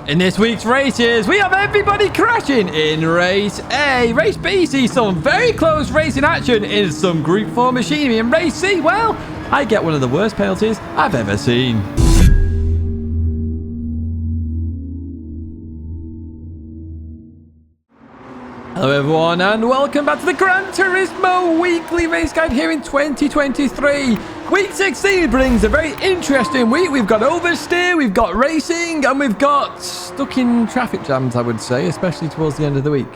In this week's races, we have everybody crashing in Race A. Race B sees some very close racing action in some Group 4 machinery. In Race C, well, I get one of the worst penalties I've ever seen. Hello everyone and welcome back to the Gran Turismo weekly race guide here in 2023. Week 16 brings a very interesting week. We've got Oversteer, we've got racing, and we've got stuck in traffic jams, I would say, especially towards the end of the week.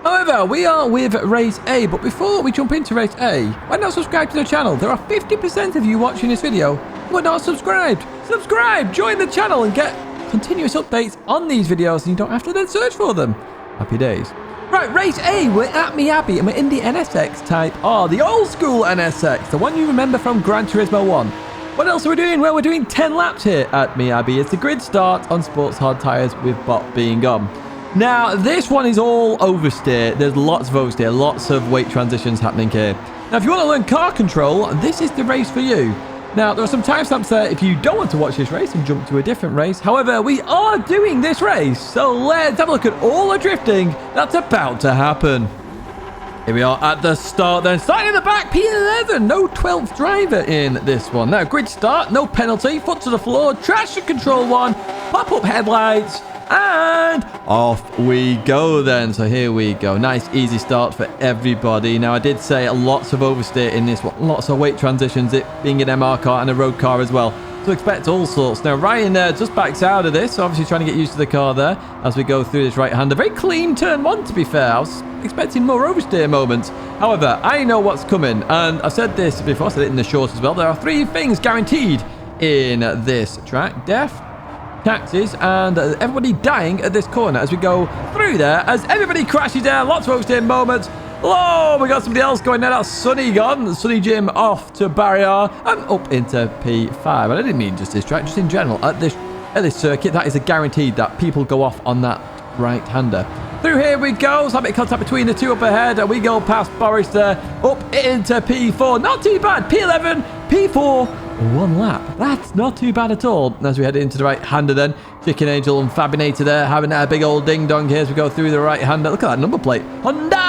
However, we are with Race A, but before we jump into Race A, why not subscribe to the channel? There are 50% of you watching this video who are not subscribed. Subscribe, join the channel and get continuous updates on these videos and you don't have to then search for them. Happy days. Right, Race A, we're at Miyabi and we're in the NSX Type R, the old school NSX, the one you remember from Gran Turismo 1. What else are we doing? Well, we're doing 10 laps here at Miyabi. It's a grid start on sports hard tyres with bot being on. Now, this one is all oversteer. There's lots of oversteer, lots of weight transitions happening here. Now, if you want to learn car control, this is the race for you. Now, there are some timestamps there if you don't want to watch this race and jump to a different race. However, we are doing this race, so let's have a look at all the drifting that's about to happen. Here we are at the start then. Starting in the back, P11. No 12th driver in this one. Now, grid start, no penalty. Foot to the floor, traction control one, pop-up headlights, and off we go then. So here we go. Nice, easy start for everybody. Now, I did say lots of oversteer in this one. Lots of weight transitions, it being an MR car and a road car as well. So expect all sorts. Now, Ryan just backs out of this. Obviously trying to get used to the car there as we go through this right-hander. Very clean turn one, to be fair. I was expecting more oversteer moments. However, I know what's coming. And I said this before. I said it in the short as well. There are 3 things guaranteed in this track. Death, taxes, and everybody dying at this corner as we go through there. As everybody crashes down. Lots of oversteer moments. Oh, we got somebody else going there. That's Sunny gone. Sunny Jim off to barrier and up into P5. And I didn't mean just this track, just in general. At this circuit, that is a guaranteed that people go off on that right-hander. Through here we go. Let's have a bit of contact between the two up ahead. And we go past Boris there. Up into P4. Not too bad. P11, P4. 1 lap. That's not too bad at all. As we head into the right-hander then. Chicken Angel and Fabinator there having a big old ding-dong here as we go through the right-hander. Look at that number plate. Honda!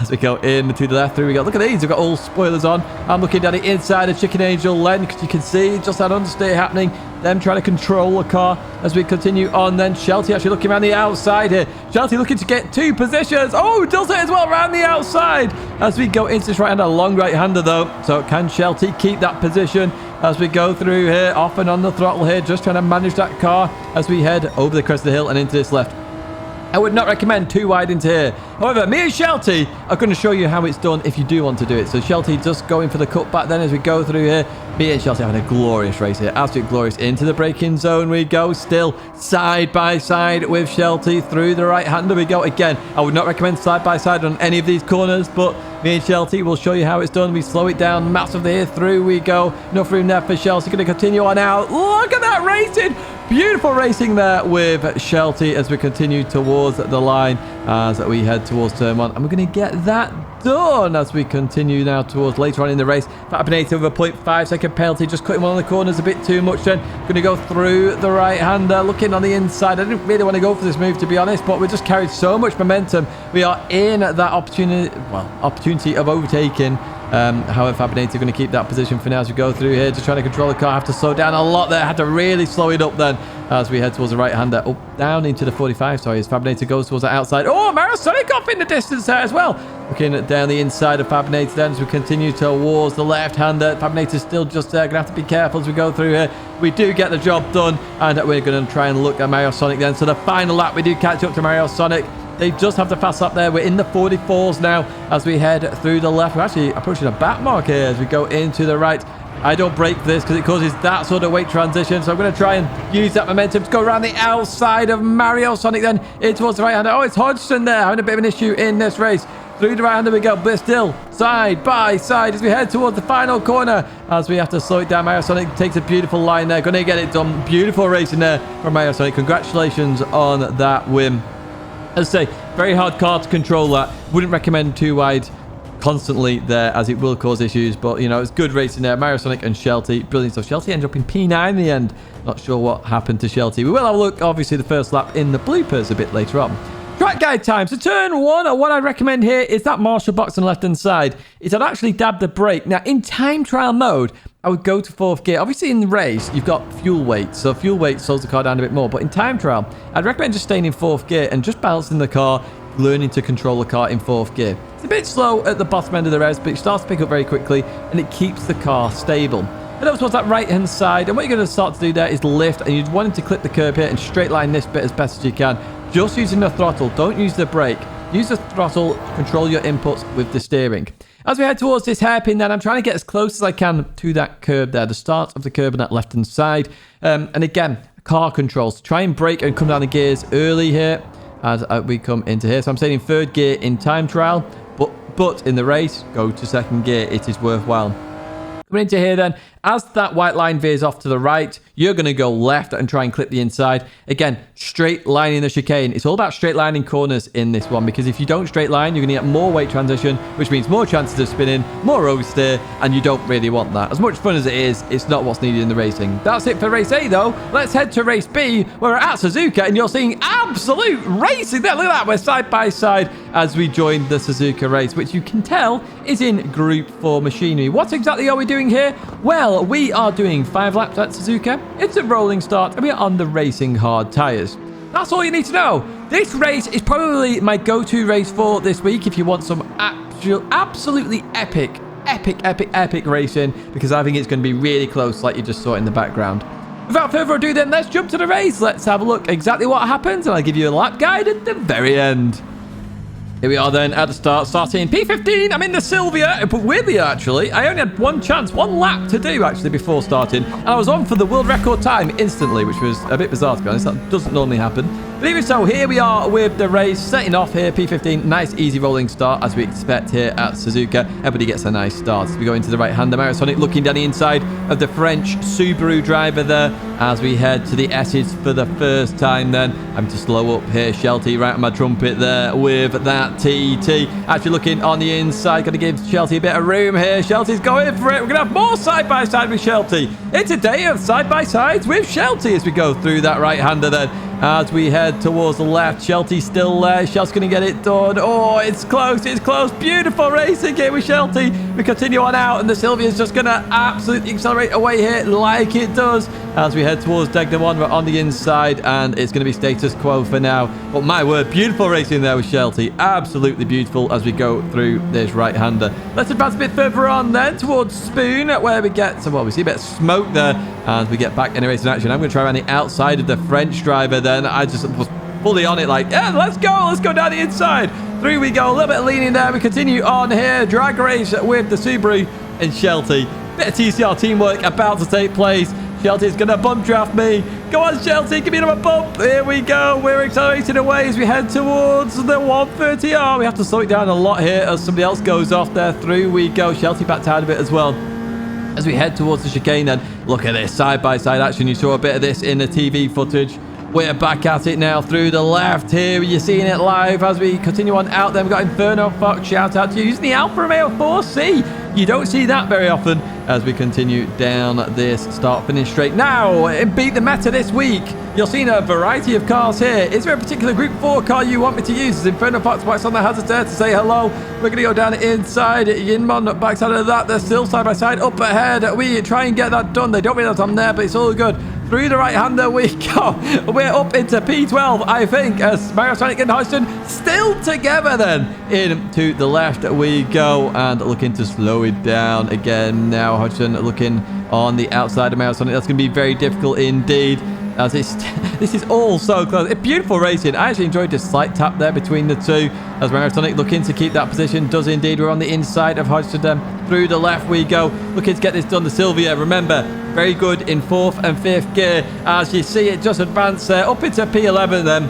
As we go in to the left, through we go. Look at these. We've got all spoilers on. I'm looking down the inside of Chicken Angel Len because you can see just that understeer happening. Them trying to control the car as we continue on then. Shelty actually looking around the outside here. Shelty looking to get 2 positions. Oh, does it as well around the outside as we go into this right-hander. Long right-hander though. So can Shelty keep that position as we go through here? Off and on the throttle here. Just trying to manage that car as we head over the crest of the hill and into this left. I would not recommend too wide into here. However, me and Shelty are going to show you how it's done if you do want to do it. So Shelty just going for the cutback then as we go through here. Me and Shelty having a glorious race here. Absolutely glorious. Into the braking zone we go. Still side by side with Shelty through the right-hander we go. Again, I would not recommend side by side on any of these corners, but me and Shelty will show you how it's done. We slow it down massively here. Through we go. Enough room there for Shelty. Going to continue on out. Look at that racing. Beautiful racing there with Shelty as we continue towards the line as we head towards turn 1. And we're going to get that done as we continue now towards later on in the race. Fabinator with a 0.5 second penalty. Just cutting one of the corners a bit too much then. Going to go through the right-hander. Looking on the inside. I didn't really want to go for this move, to be honest, but we just carried so much momentum. We are in that opportunity of overtaking. However, Fabinator going to keep that position for now as we go through here. Just trying to control the car. Have to slow down a lot there. Had to really slow it up then as we head towards the right-hander. Up, down into the 45, sorry, as Fabinator goes towards the outside. Oh, Mario Sonic off in the distance there as well. Looking down the inside of Fabinator then as we continue towards the left-hander. Fabinator's still just there. Going to have to be careful as we go through here. We do get the job done, and we're going to try and look at Mario Sonic then. So the final lap, we do catch up to Mario Sonic. They just have to pass up there. We're in the 44s now as we head through the left. We're actually approaching a back mark here as we go into the right. I don't brake for this because it causes that sort of weight transition. So I'm going to try and use that momentum to go around the outside of Mario Sonic then in towards the right-hander. Oh, it's Hodgson there having a bit of an issue in this race. Through the right-hander we go, but still side by side as we head towards the final corner as we have to slow it down. Mario Sonic takes a beautiful line there. Going to get it done. Beautiful racing there from Mario Sonic. Congratulations on that win. As I say, very hard car to control that. Wouldn't recommend too wide constantly there, as it will cause issues. But, you know, it's good racing there. Mario, Sonic and Shelty. Brilliant stuff. Shelty ended up in P9 in the end. Not sure what happened to Shelty. We will have a look, obviously, the first lap in the bloopers a bit later on. Track guide time. So turn 1, what I recommend here is that Marshall box on the left-hand side. Is I'd actually dab the brake. Now, in time trial mode, I would go to 4th gear. Obviously, in the race, you've got fuel weight. So fuel weight slows the car down a bit more. But in time trial, I'd recommend just staying in 4th gear and just balancing the car, learning to control the car in 4th gear. It's a bit slow at the bottom end of the res, but it starts to pick up very quickly, and it keeps the car stable. And up towards that right-hand side, and what you're going to start to do there is lift, and you're wanting to clip the curb here and straight line this bit as best as you can. Just using the throttle. Don't use the brake. Use the throttle, control your inputs with the steering. As we head towards this hairpin, then I'm trying to get as close as I can to that curb there, the start of the curb on that left-hand side. And again, car controls. Try and brake and come down the gears early here as we come into here. So I'm staying in 3rd gear in time trial, but in the race, go to 2nd gear. It is worthwhile. Coming into here then, as that white line veers off to the right, you're going to go left and try and clip the inside. Again, straight lining the chicane. It's all about straight lining corners in this one, because if you don't straight line, you're going to get more weight transition, which means more chances of spinning, more oversteer, and you don't really want that. As much fun as it is, it's not what's needed in the racing. That's it for race A though. Let's head to race B, where we're at Suzuka, and you're seeing absolute racing there. Look at that, we're side by side as we join the Suzuka race, which you can tell is in Group 4 machinery. What exactly are we doing here? Well, we are doing 5 laps at Suzuka. It's a rolling start, and we are on the racing hard tyres. That's all you need to know. This race is probably my go-to race for this week if you want some absolutely epic racing, because I think it's going to be really close, like you just saw in the background. Without further ado then, let's jump to the race. Let's have a look exactly what happens, and I'll give you a lap guide at the very end. Here we are then at the start, starting P15. I'm in the Sylvia, but weirdly actually, I only had one lap to do actually before starting, and I was on for the world record time instantly, which was a bit bizarre to be honest. That doesn't normally happen. But even so, here we are with the race setting off here, P15. Nice easy rolling start as we expect here at Suzuka. Everybody gets a nice start as we go into the right-hander. Mario Sonic looking down the inside of the French Subaru driver there as we head to the S's for the first time then. I'm to slow up here, Shelty right on my trumpet there with that TT. Actually looking on the inside, going to give Shelty a bit of room here. Shelty's going for it. We're going to have more side-by-side with Shelty. It's a day of side-by-sides with Shelty as we go through that right-hander then. As we head towards the left, Shelty's still there. Shelty's going to get it done. Oh, it's close. It's close. Beautiful racing here with Shelty. We continue on out, and the Sylvia's just going to absolutely accelerate away here like it does. As we head towards Tidgney 1, we're on the inside, and it's going to be status quo for now. But my word, beautiful racing there with Shelty. Absolutely beautiful as we go through this right-hander. Let's advance a bit further on then towards Spoon, where we get some, well, we see a bit of smoke there as we get back in racing action. I'm going to try around the outside of the French driver there. And I just was fully on it like, yeah, let's go down the inside. Through we go, a little bit leaning there. We continue on here, drag race with the Subaru and Shelty. Bit of TCR teamwork about to take place. Shelty's gonna bump draft me. Go on, Shelty, give me another bump. Here we go, we're accelerating away as we head towards the 130R. We have to slow it down a lot here as somebody else goes off there. Through we go, Shelty backed out a bit as well. As we head towards the chicane then, look at this side-by-side action. You saw a bit of this in the TV footage. We're back at it now through the left here. You're seeing it live as we continue on out there. We've got Inferno Fox. Shout out to you using the Alfa Romeo 4C. You don't see that very often as we continue down this start-finish straight. Now, in Beat the Meta this week, you're seeing a variety of cars here. Is there a particular Group 4 car you want me to use? Is Inferno Fox backs on the hazard there to say hello? We're going to go down inside. Yinmon backside of that. They're still side by side up ahead. We try and get that done. They don't realize I'm there, but it's all good. Through the right-hander we go. We're up into P12, I think, as Mario, Sonic and Hodgson still together then. Into the left we go and looking to slow it down again. Now Hodgson looking on the outside of Mario Sonic. That's going to be very difficult indeed. As this is all so close. It's beautiful racing. I actually enjoyed the slight tap there between the two. As Mario Sonic looking to keep that position. Does indeed. We're on the inside of Hodgson. Through the left we go. Looking to get this done. The Sylvia, remember, very good in 4th and 5th gear. As you see it just advance there. Up into P11 then.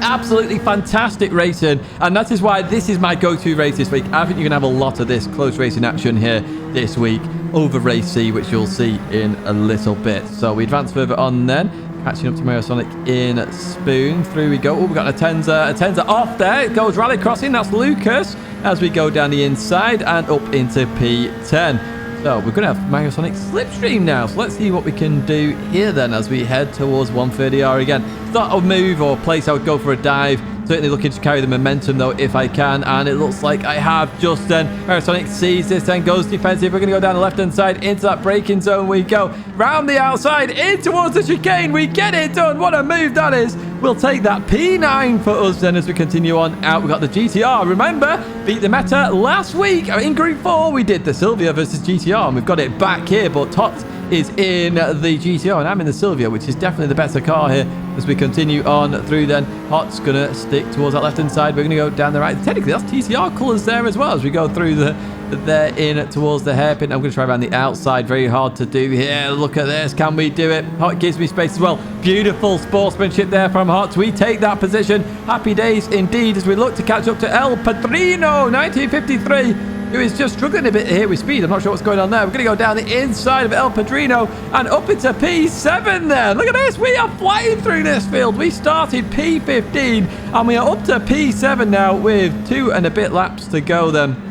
Absolutely fantastic racing, and that is why this is my go-to race this week. I think you're gonna have a lot of this close racing action here this week over race C, which you'll see in a little bit. So we advance further on then Catching up to Mario Sonic in Spoon. Through we go. Oh, we've got a Tenza off there. It goes rally crossing. That's Lucas as we go down the inside and up into P10. So we're going to have Mario Sonic Slipstream now. So let's see what we can do here then as we head towards 130R again. It's not a move or place I would go for a dive. Certainly looking to carry the momentum though if I can, and it looks like I have just then. Mario Sonic sees this and goes defensive. We're going to go down the left hand side into that braking zone. We go round the outside in towards the chicane. We get it done. What a move that is. We'll take that P9 for us then as we continue on out. We've got the GTR. Remember, beat the meta last week in Group 4. We did the Sylvia versus GTR and we've got it back here, but Tot is in the GTR and I'm in the Sylvia, which is definitely the better car here as we continue on through then. Hot's gonna stick towards that left hand side. We're gonna go down the right. Technically that's TCR colors there as well as we go through there in towards the hairpin. I'm gonna try around the outside. Very hard to do here. Look at this. Can we do it? Hot gives me space as well. Beautiful sportsmanship there from Hot. We take that position. Happy days indeed as we look to catch up to El Padrino 1953, who is just struggling a bit here with speed. I'm not sure what's going on there. We're going to go down the inside of El Padrino and up into P7 there. Look at this. We are flying through this field. We started P15 and we are up to P7 now with 2 and a bit laps to go then.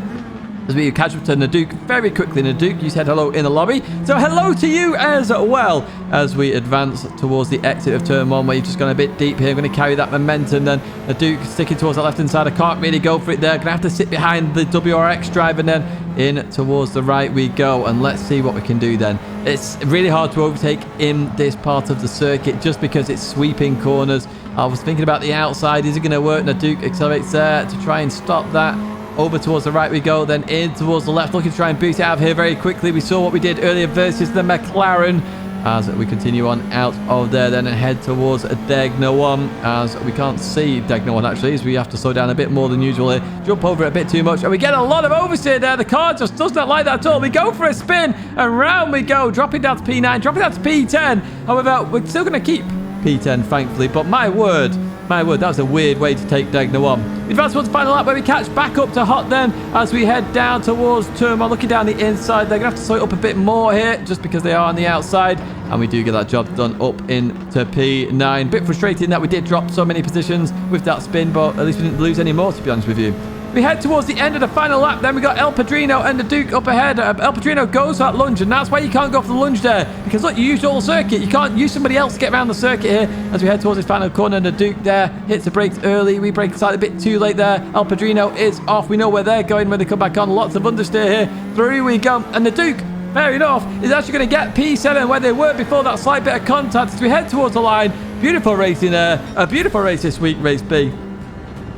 As we catch up to Naduke very quickly. Naduke, you said hello in the lobby. So hello to you as well as we advance towards the exit of turn 1 where you've just gone a bit deep here. I'm going to carry that momentum then. Naduke sticking towards the left-hand side. I can't really go for it there. Going to have to sit behind the WRX driver and then in towards the right we go. And let's see what we can do then. It's really hard to overtake in this part of the circuit just because it's sweeping corners. I was thinking about the outside. Is it going to work? Naduke accelerates there to try and stop that. Over towards the right we go, then in towards the left, looking to try and boost it out of here very quickly. We saw what we did earlier versus the McLaren as we continue on out of there then and head towards Degna 1 as we can't see Degna 1 actually as we have to slow down a bit more than usual here. Jump over it a bit too much and we get a lot of oversteer there. The car just does not like that at all. We go for a spin and round we go, dropping down to P9, dropping down to P10. However, we're still going to keep P10 thankfully, but my word, that was a weird way to take Degna 1. We advance towards the final lap where we catch back up to Hot then as we head down towards turn 1, looking down the inside. They're going to have to slow it up a bit more here just because they are on the outside. And we do get that job done up into P9. Bit frustrating that we did drop so many positions with that spin, but at least we didn't lose any more, to be honest with you. We head towards the end of the final lap. Then we got El Padrino and the Duke up ahead. El Padrino goes for that lunge, and that's why you can't go for the lunge there. Because look, you used all the circuit. You can't use somebody else to get around the circuit here. As we head towards this final corner, and the Duke there hits the brakes early. We brake slightly a bit too late there. El Padrino is off. We know where they're going when they come back on. Lots of understeer here. Through we go. And the Duke, fair enough, is actually going to get P7 where they were before that slight bit of contact. As we head towards the line. Beautiful racing there. A beautiful race this week, race B.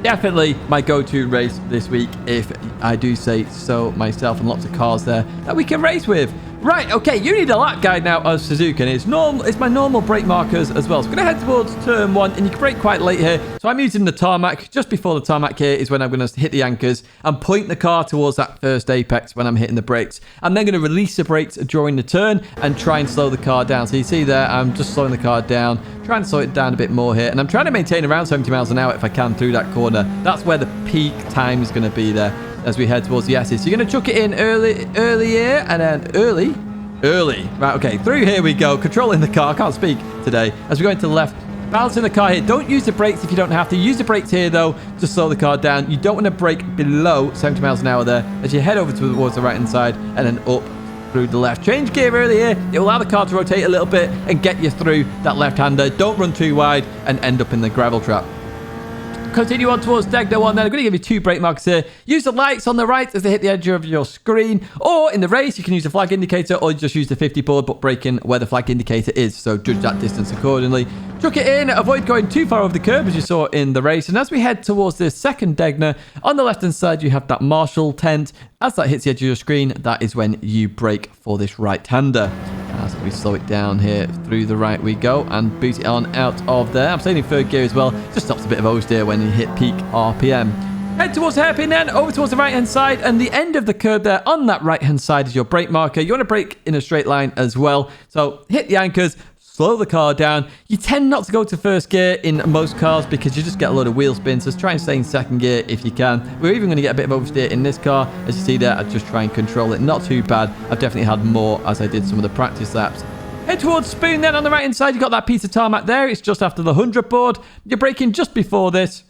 Definitely my go-to race this week, if I do say so myself, and lots of cars there that we can race with. Right, okay, you need a lap guide now of Suzuka, and it's my normal brake markers as well. So I'm going to head towards turn 1, and you can brake quite late here. So I'm using the tarmac. Just before the tarmac here is when I'm going to hit the anchors and point the car towards that first apex when I'm hitting the brakes. I'm then going to release the brakes during the turn and try and slow the car down. So you see there, I'm just slowing the car down, trying to slow it down a bit more here. And I'm trying to maintain around 70 miles an hour if I can through that corner. That's where the peak time is going to be there as we head towards the S's. So you're going to chuck it in early here, and then early. Right, okay, through here we go. Controlling the car. I can't speak today. As we go into the left, balancing the car here. Don't use the brakes if you don't have to. Use the brakes here, though, to slow the car down. You don't want to brake below 70 miles an hour there as you head over towards the right-hand side and then up through the left. Change gear early here. It will allow the car to rotate a little bit and get you through that left-hander. Don't run too wide and end up in the gravel trap. Continue on towards Degna 1 then. I'm going to give you 2 brake marks here. Use the lights on the right as they hit the edge of your screen. Or in the race, you can use the flag indicator or just use the 50 board, but brake in where the flag indicator is. So judge that distance accordingly. Chuck it in. Avoid going too far over the curb as you saw in the race. And as we head towards this second Degna, on the left-hand side, you have that Marshall tent. As that hits the edge of your screen, that is when you brake for this right-hander. As we slow it down here, through the right we go and boot it on out of there. I'm staying in third gear as well. Just stops a bit of oversteer when you hit peak RPM. Head towards the hairpin then, over towards the right-hand side, and the end of the curb there on that right-hand side is your brake marker. You want to brake in a straight line as well. So hit the anchors, slow the car down. You tend not to go to first gear in most cars because you just get a load of wheel spins. So try and stay in second gear if you can. We're even going to get a bit of oversteer in this car. As you see there, I just try and control it. Not too bad. I've definitely had more as I did some of the practice laps Head towards Spoon then on the right-hand side. You've got that piece of tarmac there. It's just after the 100 board. You're braking just before this.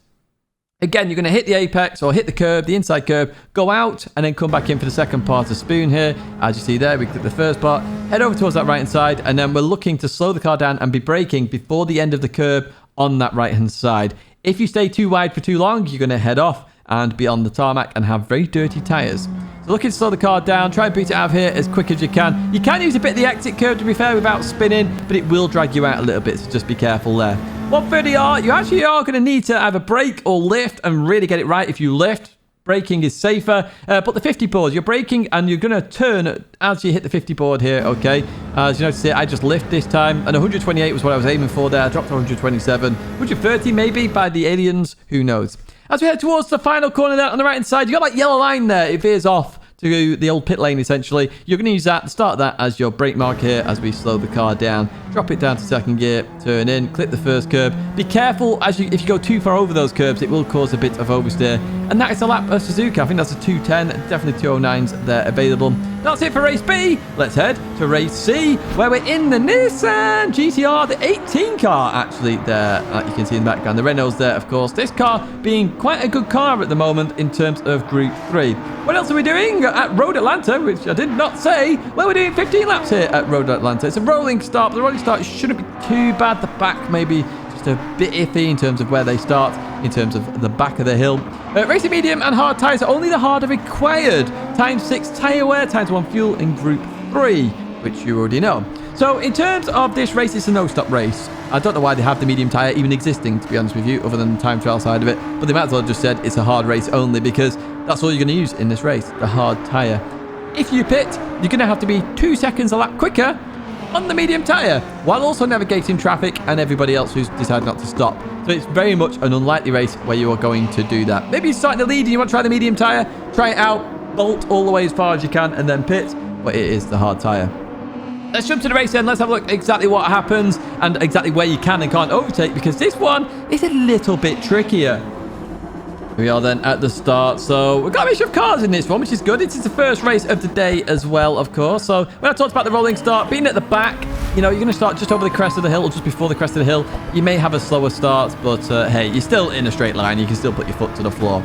Again, you're going to hit the apex or hit the curb, the inside curb, go out, and then come back in for the second part of Spoon here. As you see there, we click the first part, head over towards that right-hand side, and then we're looking to slow the car down and be braking before the end of the curb on that right-hand side. If you stay too wide for too long, you're going to head off and be on the tarmac and have very dirty tyres. So looking to slow the car down, try and beat it out of here as quick as you can. You can use a bit of the exit curve, to be fair, without spinning, but it will drag you out a little bit, so just be careful there. 130R, you actually are going to need to either brake or lift and really get it right. If you lift, braking is safer. But the 50 board, you're braking and you're going to turn as you hit the 50 board here, okay? As you notice here, I just lift this time, and 128 was what I was aiming for there. I dropped to 127, 130 maybe by the aliens, who knows? As we head towards the final corner there on the right-hand side, you got that yellow line there. It veers off to the old pit lane, essentially. You're going to use that, start that as your brake mark here as we slow the car down. Drop it down to second gear, turn in, clip the first curb. Be careful if you go too far over those curbs, it will cause a bit of oversteer. And that is a lap of Suzuka. I think that's a 210, definitely 209s there available. That's it for race B. Let's head to race C, where we're in the Nissan GTR, the 18 car actually there. You can see in the background, the Renault's there, of course. This car being quite a good car at the moment in terms of Group 3. What else are we doing at Road Atlanta, which I did not say? Well, we're doing 15 laps here at Road Atlanta. It's a rolling start, but the rolling start shouldn't be too bad. The back maybe just a bit iffy in terms of where they start, in terms of the back of the hill. Racing medium and hard tyres are only the hard are required. ×6 tyre wear, ×1 fuel in Group 3, which you already know. So in terms of this race, it's a no-stop race. I don't know why they have the medium tyre even existing, to be honest with you, other than the time trial side of it. But they might as well have just said it's a hard race only, because that's all you're going to use in this race, the hard tyre. If you pit, you're going to have to be 2 seconds a lap quicker on the medium tyre, while also navigating traffic and everybody else who's decided not to stop. So it's very much an unlikely race where you are going to do that. Maybe you're starting to lead and you want to try the medium tyre, try it out, bolt all the way as far as you can and then pit, but it is the hard tyre. Let's jump to the race then. Let's have a look exactly what happens and exactly where you can and can't overtake, because this one is a little bit trickier. We are then at the start, so we've got a mixture of cars in this one, which is good. It is the first race of the day as well, of course. So when I talked about the rolling start, being at the back, you know, you're going to start just over the crest of the hill or just before the crest of the hill. You may have a slower start, but hey, you're still in a straight line. You can still put your foot to the floor.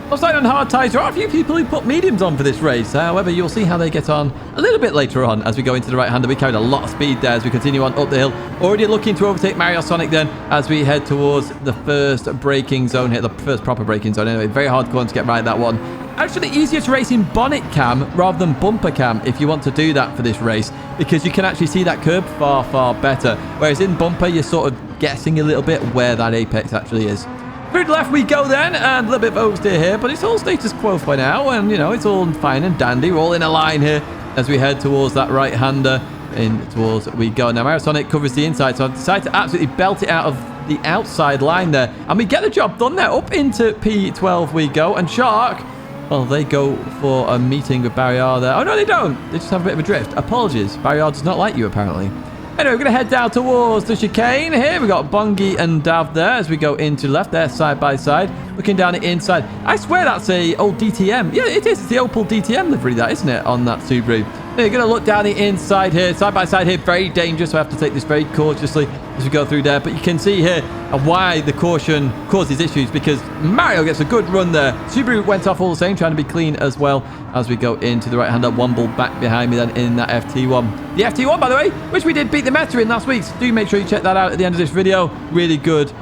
I'm starting on hard tyres. There are a few people who put mediums on for this race. However, you'll see how they get on a little bit later on as we go into the right-hander. We carried a lot of speed there as we continue on up the hill. Already looking to overtake Mario Sonic then as we head towards the first braking zone here. The first proper braking zone anyway. Very hard corner to get right, that one. Actually easier to race in bonnet cam rather than bumper cam if you want to do that for this race, because you can actually see that curb far, far better. Whereas in bumper, you're sort of guessing a little bit where that apex actually is. Through the left we go then, and a little bit of oversteer here, but it's all status quo for now, and you know, it's all fine and dandy. We're all in a line here as we head towards that right-hander. In towards we go. Now Mario Sonic covers the inside, so I've decided to absolutely belt it out of the outside line there, and we get the job done there. Up into P12 we go, and Shark, well, they go for a meeting with Barrier there. Oh no, they don't. They just have a bit of a drift. Apologies. Barrier does not like you apparently. Anyway, we're going to head down towards the chicane here. We've got Bungie and Dav there as we go into left there, side by side. Looking down the inside. I swear that's a old DTM. Yeah, it is. It's the Opel DTM livery, that, isn't it, on that Subaru? Now, you're going to look down the inside here, side by side here. Very dangerous, so I have to take this very cautiously as we go through there. But you can see here why the caution causes issues, because Mario gets a good run there. Subaru went off all the same, trying to be clean as well as we go into the right-hander. Womble back behind me then in that FT1. The FT1, by the way, which we did beat the meta in last week. So do make sure you check that out at the end of this video. Really good.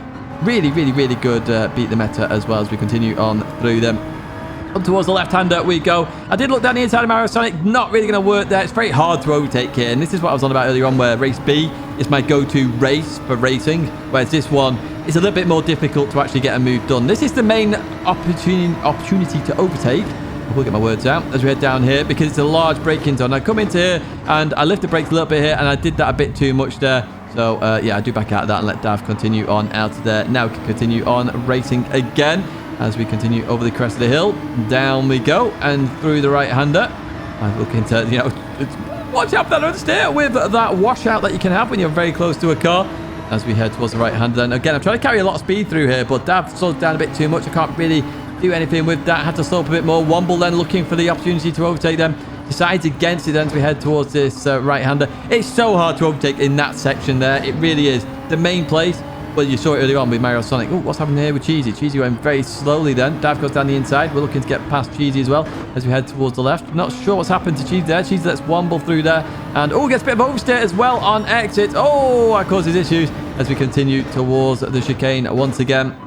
Really good beat the meta as well as we continue on through them. Up towards the left-hander we go. I did look down the inside of Mario Sonic. Not really going to work there. It's very hard to overtake here. And this is what I was on about earlier on, where race B is my go-to race for racing. Whereas this one is a little bit more difficult to actually get a move done. This is the main opportunity to overtake. I will get my words out as we head down here, because it's a large braking zone. I come into here and I lift the brakes a little bit here, and I did that a bit too much there. So, yeah, I do back out of that and let Dav continue on out of there. Now we can continue on racing again as we continue over the crest of the hill. Down we go and through the right-hander. I'm looking to, you know, watch out for that understeer with that washout that you can have when you're very close to a car as we head towards the right-hander. And again, I'm trying to carry a lot of speed through here, but Dav slowed down a bit too much. I can't really do anything with that. Had to slow up a bit more. Womble then looking for the opportunity to overtake them decides against it then as we head towards this right-hander. It's so hard to overtake in that section there. It really is. The main place, well, you saw it earlier on with Mario Sonic. Oh, what's happening here with Cheesy? Cheesy went very slowly then. Dive goes down the inside. We're looking to get past Cheesy as well as we head towards the left. Not sure what's happened to Cheesy there. Cheesy lets Womble through there. And, oh, gets a bit of oversteer as well on exit. Oh, that causes issues as we continue towards the chicane once again.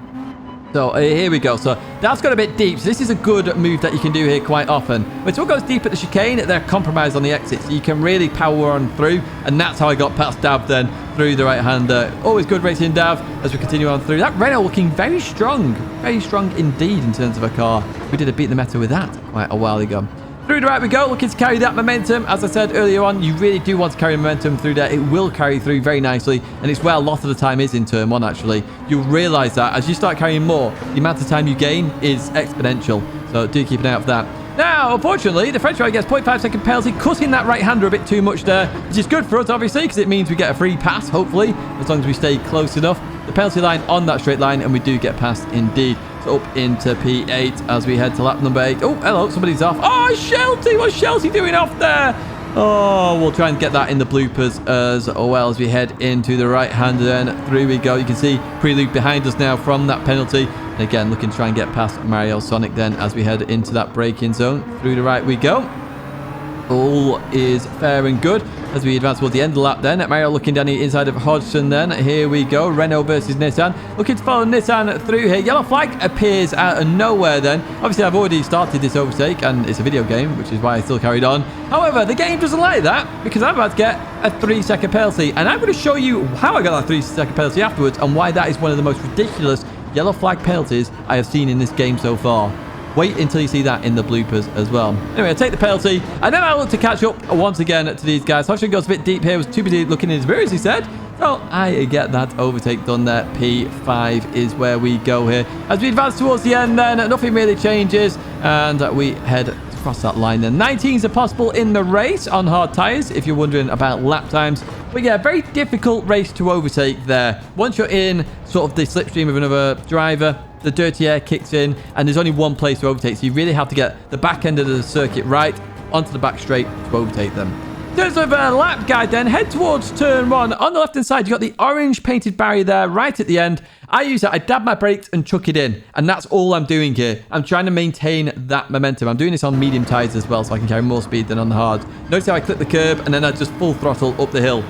So here we go. So that's got a bit deep. So this is a good move that you can do here quite often. When someone goes deep at the chicane, they're compromised on the exit. So you can really power on through. And that's how I got past Dav then through the right-hander. Always good racing Dav as we continue on through. That Renault looking very strong. Very strong indeed in terms of a car. We did a beat the meta with that quite a while ago. Through the right we go, looking to carry that momentum. As I said earlier on, you really do want to carry momentum through there. It will carry through very nicely, and it's where a lot of the time is in turn one, actually. You'll realise that as you start carrying more, the amount of time you gain is exponential. So do keep an eye out for that. Now, unfortunately, the French driver gets 0.5-second penalty, cutting that right-hander a bit too much there, which is good for us, obviously, because it means we get a free pass, hopefully, as long as we stay close enough. The penalty line on that straight line, and we do get past indeed. So up into P8 as we head to lap number 8. Oh, hello, somebody's off. Oh, Shelty! What's Shelty doing off there? Oh, we'll try and get that in the bloopers as well as we head into the right-hander then. Through we go. You can see Prelude behind us now from that penalty. And again, looking to try and get past Mario Sonic then as we head into that braking zone. Through the right we go. All is fair and good as we advance towards the end of the lap then. Mario looking down the inside of Hodgson then. Here we go. Renault versus Nissan. Looking to follow Nissan through here. Yellow flag appears out of nowhere then. Obviously, I've already started this overtake and it's a video game, which is why I still carried on. However, the game doesn't like that because I'm about to get a 3-second penalty. And I'm going to show you how I got that 3-second penalty afterwards and why that is one of the most ridiculous yellow flag penalties I have seen in this game so far. Wait until you see that in the bloopers as well. Anyway, I take the penalty, and then I look to catch up once again to these guys. Hodgson goes a bit deep here, was too busy looking in his mirror, as he said. So I get that overtake done there. P5 is where we go here. As we advance towards the end then, nothing really changes, and we head across that line then. 19s are possible in the race on hard tyres, if you're wondering about lap times. But yeah, very difficult race to overtake there. Once you're in sort of the slipstream of another driver, the dirty air kicks in, and there's only one place to overtake. So you really have to get the back end of the circuit right onto the back straight to overtake them. In terms of a lap guide then, head towards turn 1. On the left-hand side, you've got the orange painted barrier there right at the end. I use it, I dab my brakes and chuck it in. And that's all I'm doing here. I'm trying to maintain that momentum. I'm doing this on medium tyres as well, so I can carry more speed than on the hard. Notice how I clip the curb, and then I just full throttle up the hill.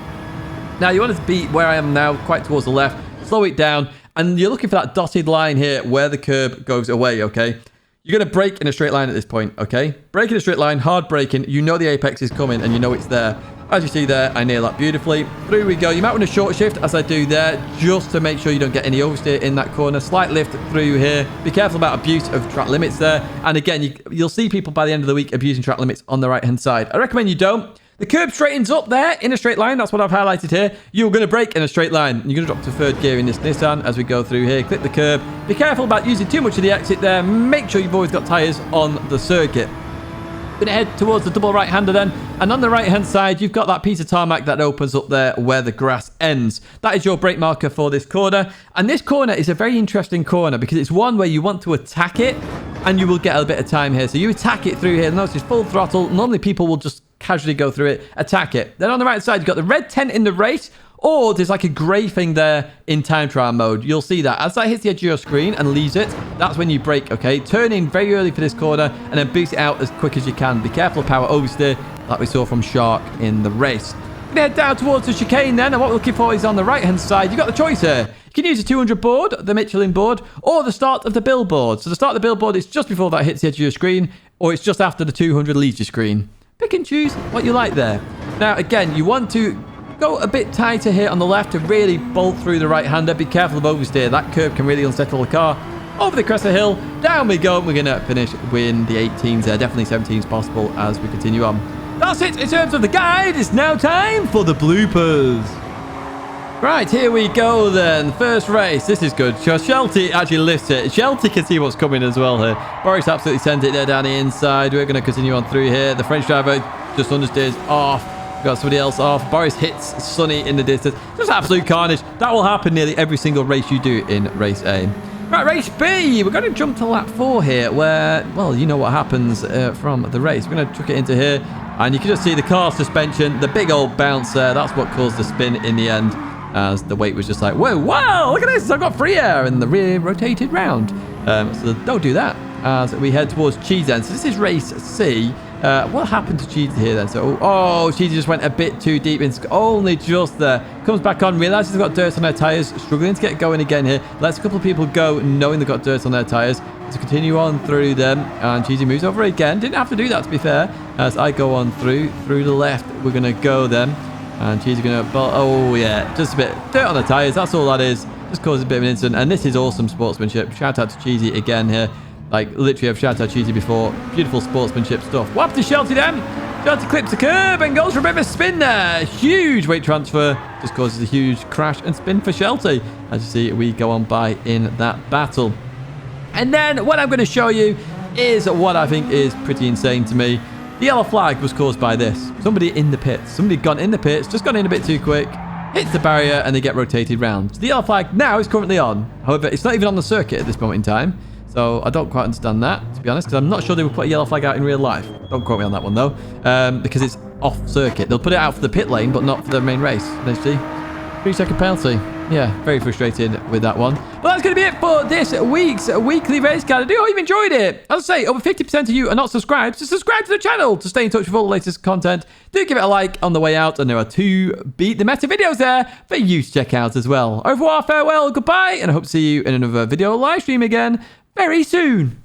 Now, you want to be where I am now, quite towards the left. Slow it down. And you're looking for that dotted line here where the curb goes away, okay? You're going to brake in a straight line at this point, okay? Brake in a straight line, hard braking. You know the apex is coming and you know it's there. As you see there, I nail that beautifully. Through we go. You might want to short shift as I do there just to make sure you don't get any oversteer in that corner. Slight lift through here. Be careful about abuse of track limits there. And again, you'll see people by the end of the week abusing track limits on the right-hand side. I recommend you don't. The curb straightens up there in a straight line. That's what I've highlighted here. You're going to brake in a straight line. You're going to drop to third gear in this Nissan as we go through here. Clip the curb. Be careful about using too much of the exit there. Make sure you've always got tyres on the circuit. Going to head towards the double right-hander then. And on the right-hand side, you've got that piece of tarmac that opens up there where the grass ends. That is your brake marker for this corner. And this corner is a very interesting corner because it's one where you want to attack it and you will get a bit of time here. So you attack it through here. Notice full throttle. Normally people will just casually go through it, attack it. Then on the right side, you've got the red tent in the race, or there's like a grey thing there in time trial mode. You'll see that. As that hits the edge of your screen and leaves it, that's when you brake, okay? Turn in very early for this corner and then boost it out as quick as you can. Be careful of power oversteer, like we saw from Shark in the race. We're going to head down towards the chicane then, and what we're looking for is on the right-hand side. You've got the choice here. You can use the 200 board, the Michelin board, or the start of the billboard. So the start of the billboard is just before that hits the edge of your screen, or it's just after the 200 leaves your screen. Pick and choose what you like there. Now, again, you want to go a bit tighter here on the left to really bolt through the right-hander. Be careful of oversteer. That curb can really unsettle the car. Over the crest of the hill, down we go. We're going to finish with the 18s there. Definitely 17s possible as we continue on. That's it in terms of the guide. It's now time for the bloopers. Right, here we go then. First race. This is good. Shelty actually lifts it. Shelty can see what's coming as well here. Boris absolutely sends it there down the inside. We're going to continue on through here. The French driver just understeers off. We've got somebody else off. Boris hits Sonny in the distance. Just absolute carnage. That will happen nearly every single race you do in race A. Right, race B. We're going to jump to lap 4 here where, well, you know what happens from the race. We're going to chuck it into here. And you can just see the car suspension, the big old bounce there. That's what caused the spin in the end. As the weight was just like, whoa, wow, look at this. I've got free air. And the rear rotated round. So don't do that as we head towards Cheese end. So this is race C. What happened to Cheese here then? So, oh, Cheese just went a bit too deep. It's only just there. Comes back on, realizes he's got dirt on their tires. Struggling to get going again here. Lets a couple of people go knowing they've got dirt on their tires. To continue on through them. And Cheesy moves over again. Didn't have to do that, to be fair. As I go on through the left. We're going to go then. And Cheesy going to... Oh, yeah. Just a bit dirt on the tires. That's all that is. Just causes a bit of an incident. And this is awesome sportsmanship. Shout out to Cheesy again here. Like, literally, I've shouted out Cheesy before. Beautiful sportsmanship stuff. What happened to Shelty then? Shelty clips the curb and goes for a bit of a spin there. Huge weight transfer. Just causes a huge crash and spin for Shelty. As you see, we go on by in that battle. And then what I'm going to show you is what I think is pretty insane to me. The yellow flag was caused by this. Somebody in the pits. Somebody had gone in the pits, just gone in a bit too quick, hits the barrier, and they get rotated round. So the yellow flag now is currently on. However, it's not even on the circuit at this moment in time. So I don't quite understand that, to be honest, because I'm not sure they would put a yellow flag out in real life. Don't quote me on that one, though, because it's off circuit. They'll put it out for the pit lane, but not for the main race. Let's see. 3-second penalty. Yeah, very frustrated with that one. But that's going to be it for this week's weekly race guide. I do hope you've enjoyed it. As I say, over 50% of you are not subscribed. So subscribe to the channel to stay in touch with all the latest content. Do give it a like on the way out. And there are 2 Beat the Meta videos there for you to check out as well. Au revoir, farewell, goodbye. And I hope to see you in another video live stream again very soon.